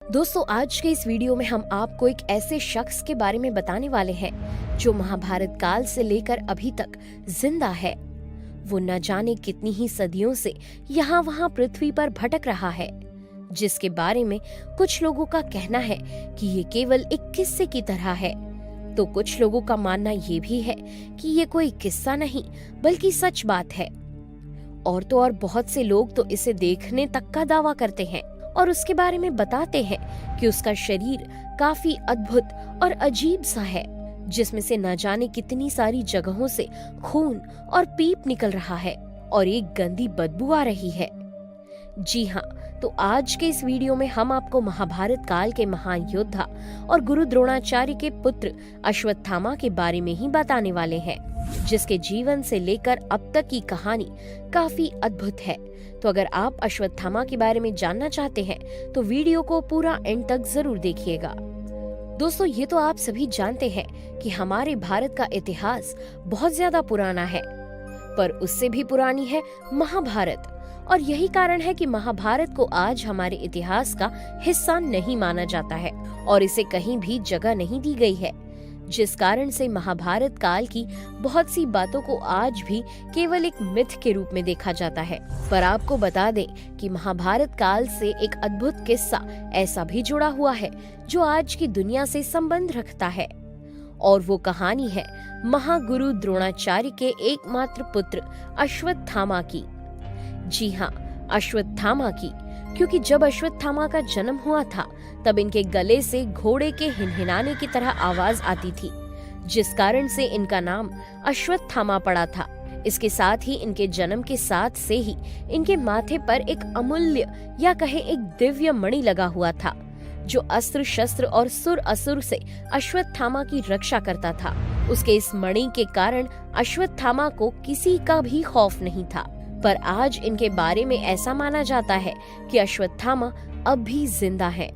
दोस्तों, आज के इस वीडियो में हम आपको एक ऐसे शख्स के बारे में बताने वाले हैं जो महाभारत काल से लेकर अभी तक जिंदा है। वो न जाने कितनी ही सदियों से यहाँ वहाँ पृथ्वी पर भटक रहा है, जिसके बारे में कुछ लोगों का कहना है कि ये केवल एक किस्से की तरह है, तो कुछ लोगों का मानना ये भी है कि ये कोई किस्सा नहीं बल्कि सच बात है। और तो और बहुत से लोग तो इसे देखने तक का दावा करते हैं और उसके बारे में बताते हैं कि उसका शरीर काफी अद्भुत और अजीब सा है, जिसमें से न जाने कितनी सारी जगहों से खून और पीप निकल रहा है और एक गंदी बदबू आ रही है। जी हाँ, तो आज के इस वीडियो में हम आपको महाभारत काल के महान योद्धा और गुरु द्रोणाचार्य के पुत्र अश्वत्थामा के बारे में ही बताने वाले हैं, जिसके जीवन से लेकर अब तक की कहानी काफी अद्भुत है। तो अगर आप अश्वत्थामा के बारे में जानना चाहते हैं तो वीडियो को पूरा एंड तक जरूर देखिएगा। दोस्तों, ये तो आप सभी जानते हैं कि हमारे भारत का इतिहास बहुत ज्यादा पुराना है, पर उससे भी पुरानी है महाभारत। और यही कारण है कि महाभारत को आज हमारे इतिहास का हिस्सा नहीं माना जाता है और इसे कहीं भी जगह नहीं दी गई है, जिस कारण से महाभारत काल की बहुत सी बातों को आज भी केवल एक मिथ के रूप में देखा जाता है। पर आपको बता दें कि महाभारत काल से एक अद्भुत किस्सा ऐसा भी जुड़ा हुआ है जो आज की दुनिया से संबंध रखता है, और वो कहानी है महागुरु द्रोणाचार्य के एकमात्र पुत्र अश्वत्थामा की। जी हाँ, अश्वत्थामा की, क्योंकि जब अश्वत्थामा का जन्म हुआ था तब इनके गले से घोड़े के हिनहिनाने की तरह आवाज आती थी, जिस कारण से इनका नाम अश्वत्थामा पड़ा था। इसके साथ ही इनके जन्म के साथ से ही इनके माथे पर एक अमूल्य या कहे एक दिव्य मणि लगा हुआ था, जो अस्त्र शस्त्र और सुर असुर से अश्वत्थामा की रक्षा करता था। उसके इस मणि के कारण अश्वत्थामा को किसी का भी खौफ नहीं था। पर आज इनके बारे में ऐसा माना जाता है कि अश्वत्थामा अब भी जिंदा हैं,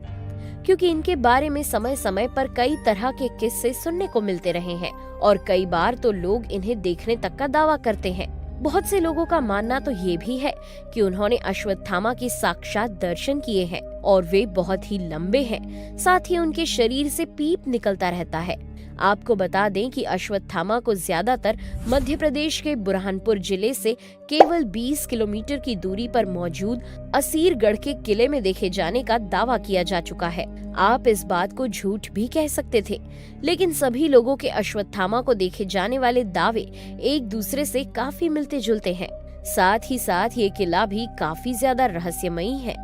क्योंकि इनके बारे में समय समय पर कई तरह के किस्से सुनने को मिलते रहे हैं और कई बार तो लोग इन्हें देखने तक का दावा करते हैं। बहुत से लोगों का मानना तो ये भी है कि उन्होंने अश्वत्थामा के साक्षात दर्शन किए हैं और वे बहुत ही लंबे हैं, साथ ही उनके शरीर से पीप निकलता रहता है। आपको बता दें कि अश्वत्थामा को ज्यादातर मध्य प्रदेश के बुरहानपुर जिले से केवल 20 किलोमीटर की दूरी पर मौजूद असीरगढ़ के किले में देखे जाने का दावा किया जा चुका है। आप इस बात को झूठ भी कह सकते थे, लेकिन सभी लोगों के अश्वत्थामा को देखे जाने वाले दावे एक दूसरे से काफी मिलते जुलते हैं। साथ ही साथ ये किला भी काफी ज्यादा रहस्यमयी है,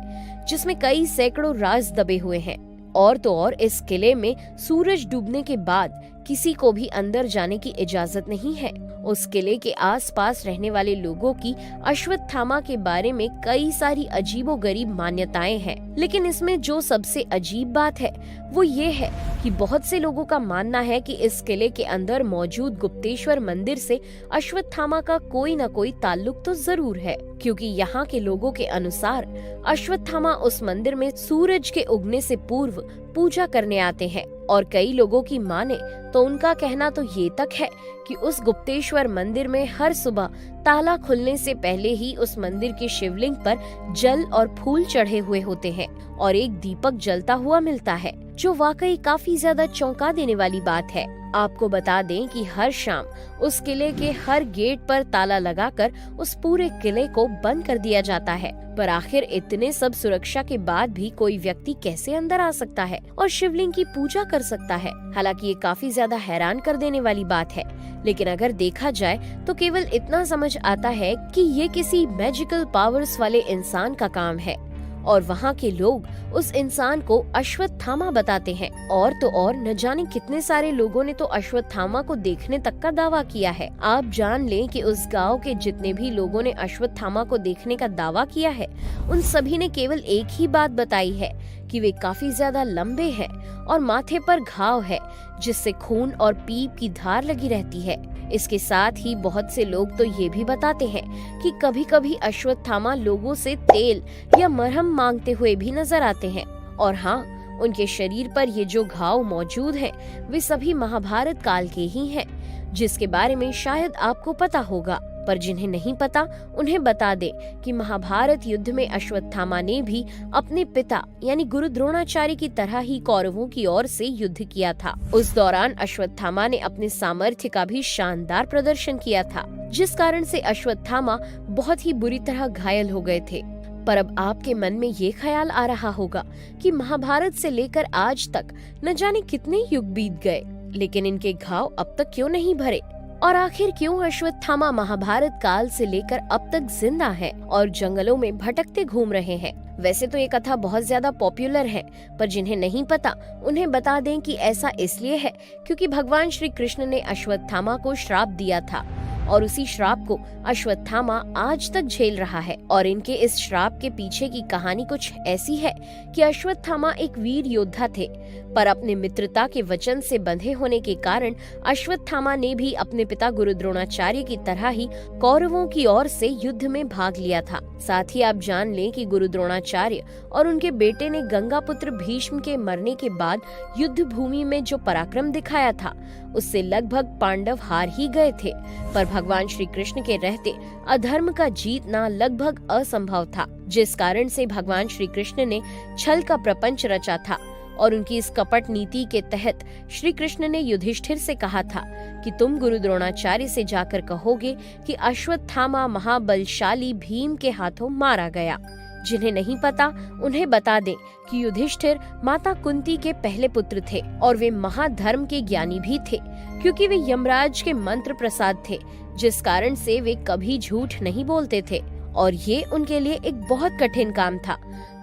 जिसमें कई सैकड़ों राज दबे हुए हैं। और तो और इस किले में सूरज डूबने के बाद किसी को भी अंदर जाने की इजाजत नहीं है। उस किले के आसपास रहने वाले लोगों की अश्वत्थामा के बारे में कई सारी अजीबोगरीब मान्यताएं हैं, लेकिन इसमें जो सबसे अजीब बात है वो ये है कि बहुत से लोगों का मानना है कि इस किले के अंदर मौजूद गुप्तेश्वर मंदिर से अश्वत्थामा का कोई न कोई ताल्लुक तो जरूर है, क्योंकि यहाँ के लोगों के अनुसार अश्वत्थामा उस मंदिर में सूरज के उगने से पूर्व पूजा करने आते हैं। और कई लोगों की माने तो उनका कहना तो ये तक है कि उस गुप्तेश्वर मंदिर में हर सुबह ताला खुलने से पहले ही उस मंदिर के शिवलिंग पर जल और फूल चढ़े हुए होते हैं और एक दीपक जलता हुआ मिलता है, जो वाकई काफी ज्यादा चौंका देने वाली बात है। आपको बता दें कि हर शाम उस किले के हर गेट पर ताला लगाकर उस पूरे किले को बंद कर दिया जाता है। पर आखिर इतने सब सुरक्षा के बाद भी कोई व्यक्ति कैसे अंदर आ सकता है और शिवलिंग की पूजा कर सकता है? हालांकि ये काफी ज्यादा हैरान कर देने वाली बात है, लेकिन अगर देखा जाए तो केवल इतना समझ आता है कि ये किसी मैजिकल पावर्स वाले इंसान का काम है और वहाँ के लोग उस इंसान को अश्वत्थामा बताते हैं। और तो और न जाने कितने सारे लोगों ने तो अश्वत्थामा को देखने तक का दावा किया है। आप जान लें कि उस गांव के जितने भी लोगों ने अश्वत्थामा को देखने का दावा किया है, उन सभी ने केवल एक ही बात बताई है कि वे काफी ज्यादा लंबे हैं और माथे पर घाव है, जिससे खून और पीप की धार लगी रहती है। इसके साथ ही बहुत से लोग तो ये भी बताते हैं कि कभी कभी अश्वत्थामा लोगों से तेल या मरहम मांगते हुए भी नजर आते हैं। और हाँ, उनके शरीर पर ये जो घाव मौजूद हैं, वे सभी महाभारत काल के ही हैं, जिसके बारे में शायद आपको पता होगा। पर जिन्हें नहीं पता उन्हें बता दें कि महाभारत युद्ध में अश्वत्थामा ने भी अपने पिता यानी गुरु द्रोणाचार्य की तरह ही कौरवों की ओर से युद्ध किया था। उस दौरान अश्वत्थामा ने अपने सामर्थ्य का भी शानदार प्रदर्शन किया था, जिस कारण से अश्वत्थामा बहुत ही बुरी तरह घायल हो गए थे। पर अब आपके मन में ये ख्याल आ रहा होगा कि महाभारत से लेकर आज तक न जाने कितने युग बीत गए, लेकिन इनके घाव अब तक क्यों नहीं भरे, और आखिर क्यों अश्वत्थामा महाभारत काल से लेकर अब तक जिंदा है और जंगलों में भटकते घूम रहे हैं। वैसे तो ये कथा बहुत ज्यादा पॉपुलर है, पर जिन्हें नहीं पता उन्हें बता दें कि ऐसा इसलिए है क्योंकि भगवान श्री कृष्ण ने अश्वत्थामा को श्राप दिया था और उसी श्राप को अश्वत्थामा आज तक झेल रहा है। और इनके इस श्राप के पीछे की कहानी कुछ ऐसी है कि अश्वत्थामा एक वीर योद्धा थे, पर अपने मित्रता के वचन से बंधे होने के कारण अश्वत्थामा ने भी अपने पिता गुरु द्रोणाचार्य की तरह ही कौरवों की ओर से युद्ध में भाग लिया था। साथ ही आप जान लें कि गुरु द्रोणाचार्य और उनके बेटे ने गंगापुत्र भीष्म के मरने के बाद युद्ध भूमि में जो पराक्रम दिखाया था उससे लगभग पांडव हार ही गए थे, पर भगवान श्री कृष्ण के रहते अधर्म का जीतना लगभग असंभव था, जिस कारण से भगवान श्री कृष्ण ने छल का प्रपंच रचा था। और उनकी इस कपट नीति के तहत श्री कृष्ण ने युधिष्ठिर से कहा था कि तुम गुरु द्रोणाचार्य से जाकर कहोगे कि अश्वत्थामा महाबलशाली भीम के हाथों मारा गया। जिन्हें नहीं पता उन्हें बता दें कि युधिष्ठिर माता कुंती के पहले पुत्र थे और वे महाधर्म के ज्ञानी भी थे, क्योंकि वे यमराज के मंत्र प्रसाद थे, जिस कारण से वे कभी झूठ नहीं बोलते थे और ये उनके लिए एक बहुत कठिन काम था।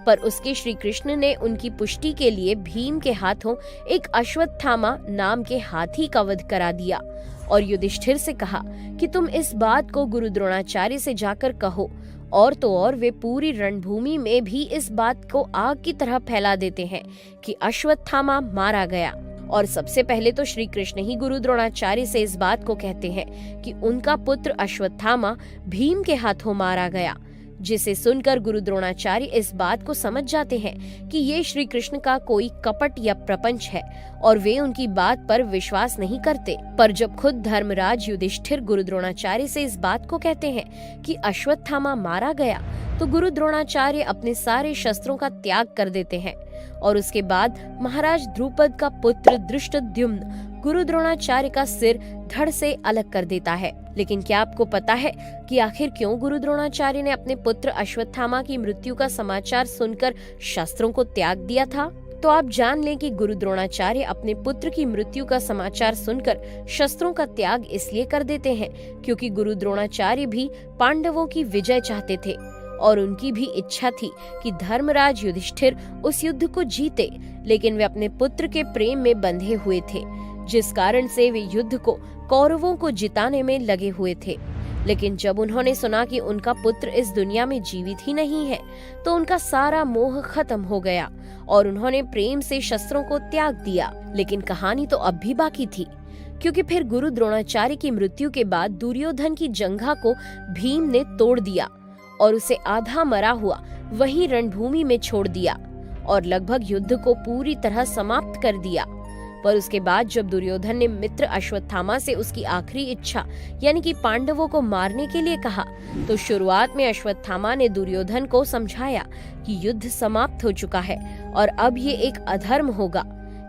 पर उसके श्री कृष्ण ने उनकी पुष्टि के लिए भीम के हाथों एक अश्वत्थामा नाम के हाथी का वध करा दिया और युधिष्ठिर से कहा कि तुम इस बात को गुरु द्रोणाचार्य से जाकर कहो। और तो और वे पूरी रणभूमि में भी इस बात को आग की तरह फैला देते हैं कि अश्वत्थामा मारा गया। और सबसे पहले तो श्री कृष्ण ही गुरु द्रोणाचार्य से इस बात को कहते हैं कि उनका पुत्र अश्वत्थामा भीम के हाथों मारा गया, जिसे सुनकर गुरु द्रोणाचार्य इस बात को समझ जाते हैं कि ये श्री कृष्ण का कोई कपट या प्रपंच है और वे उनकी बात पर विश्वास नहीं करते। पर जब खुद धर्मराज युधिष्ठिर गुरु द्रोणाचार्य से इस बात को कहते हैं कि अश्वत्थामा मारा गया, तो गुरु द्रोणाचार्य अपने सारे शस्त्रों का त्याग कर देते हैं और उसके बाद महाराज द्रुपद का पुत्र धृष्टद्युम्न गुरु द्रोणाचार्य का सिर धड़ से अलग कर देता है। लेकिन क्या आपको पता है कि आखिर क्यों गुरु द्रोणाचार्य ने अपने पुत्र अश्वत्थामा की मृत्यु का समाचार सुनकर शस्त्रों को त्याग दिया था? तो आप जान लें कि गुरु द्रोणाचार्य अपने पुत्र की मृत्यु का समाचार सुनकर शस्त्रों का त्याग इसलिए कर देते हैं क्योंकि गुरु द्रोणाचार्य भी पांडवों की विजय चाहते थे और उनकी भी इच्छा थी कि धर्मराज युधिष्ठिर उस युद्ध को जीते, लेकिन वे अपने पुत्र के प्रेम में बंधे हुए थे, जिस कारण से वे युद्ध को कौरवों को जिताने में लगे हुए थे। लेकिन जब उन्होंने सुना कि उनका पुत्र इस दुनिया में जीवित ही नहीं है, तो उनका सारा मोह खत्म हो गया और उन्होंने प्रेम से शस्त्रों को त्याग दिया। लेकिन कहानी तो अब भी बाकी थी, क्योंकि फिर गुरु द्रोणाचार्य की मृत्यु के बाद दुर्योधन की जंघा को भीम ने तोड़ दिया और उसे आधा मरा हुआ वहीं रणभूमि में छोड़ दिया और लगभग युद्ध को पूरी तरह समाप्त कर दिया। पर उसके बाद जब दुर्योधन ने मित्र अश्वत्थामा से उसकी आखिरी इच्छा यानी कि पांडवों को मारने के लिए कहा, तो शुरुआत में अश्वत्थामा ने दुर्योधन को समझाया कि युद्ध समाप्त हो चुका है और अब ये एक अधर्म होगा।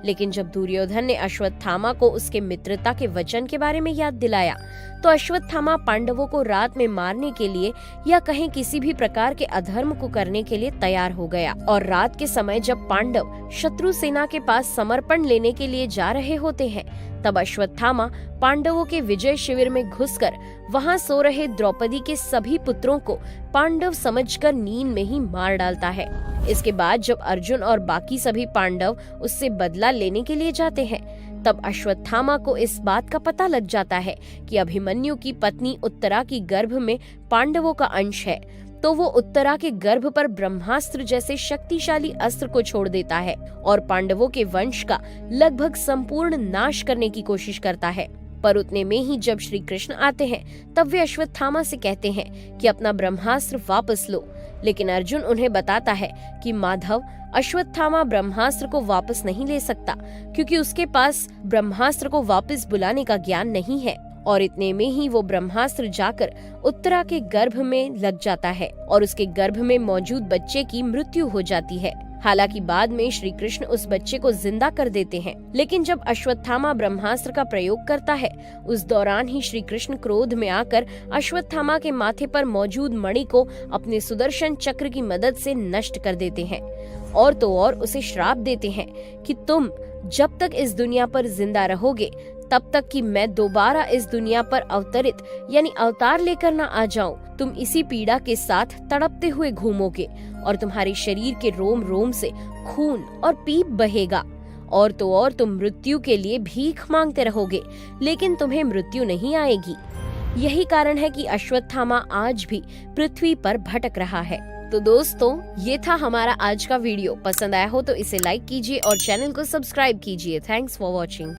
लेकिन जब दुर्योधन ने अश्वत्थामा को उसके मित्रता के वचन के बारे में याद दिलाया, तो अश्वत्थामा पांडवों को रात में मारने के लिए या कहीं किसी भी प्रकार के अधर्म को करने के लिए तैयार हो गया। और रात के समय जब पांडव शत्रु सेना के पास समर्पण लेने के लिए जा रहे होते हैं, तब अश्वत्थामा पांडवों के विजय शिविर में घुसकर वहां सो रहे द्रौपदी के सभी पुत्रों को पांडव समझकर नींद में ही मार डालता है। इसके बाद जब अर्जुन और बाकी सभी पांडव उससे बदला लेने के लिए जाते हैं, तब अश्वत्थामा को इस बात का पता लग जाता है कि अभिमन्यु की पत्नी उत्तरा की गर्भ में पांडवों का अंश है, तो वो उत्तरा के गर्भ पर ब्रह्मास्त्र जैसे शक्तिशाली अस्त्र को छोड़ देता है और पांडवों के वंश का लगभग संपूर्ण नाश करने की कोशिश करता है। पर उतने में ही जब श्री कृष्ण आते हैं, तब वे अश्वत्थामा से कहते हैं कि अपना ब्रह्मास्त्र वापस लो। लेकिन अर्जुन उन्हें बताता है कि माधव, अश्वत्थामा ब्रह्मास्त्र को वापस नहीं ले सकता, क्योंकि उसके पास ब्रह्मास्त्र को वापस बुलाने का ज्ञान नहीं है और इतने में ही वो ब्रह्मास्त्र जाकर उत्तरा के गर्भ में लग जाता है और उसके गर्भ में मौजूद बच्चे की मृत्यु हो जाती है। हालांकि बाद में श्री कृष्ण उस बच्चे को जिंदा कर देते हैं, लेकिन जब अश्वत्थामा ब्रह्मास्त्र का प्रयोग करता है उस दौरान ही श्री कृष्ण क्रोध में आकर अश्वत्थामा के माथे पर मौजूद मणि को अपने सुदर्शन चक्र की मदद से नष्ट कर देते हैं और तो और उसे श्राप देते हैं कि तुम जब तक इस दुनिया पर जिंदा रहोगे तब तक कि मैं दोबारा इस दुनिया पर अवतरित यानी अवतार लेकर न आ जाऊं, तुम इसी पीड़ा के साथ तड़पते हुए घूमोगे और तुम्हारे शरीर के रोम रोम से खून और पीप बहेगा और तो और तुम मृत्यु के लिए भीख मांगते रहोगे, लेकिन तुम्हें मृत्यु नहीं आएगी। यही कारण है कि अश्वत्थामा आज भी पृथ्वी पर भटक रहा है। तो दोस्तों, ये था हमारा आज का वीडियो। पसंद आया हो तो इसे लाइक कीजिए और चैनल को सब्सक्राइब कीजिए। Thanks for watching.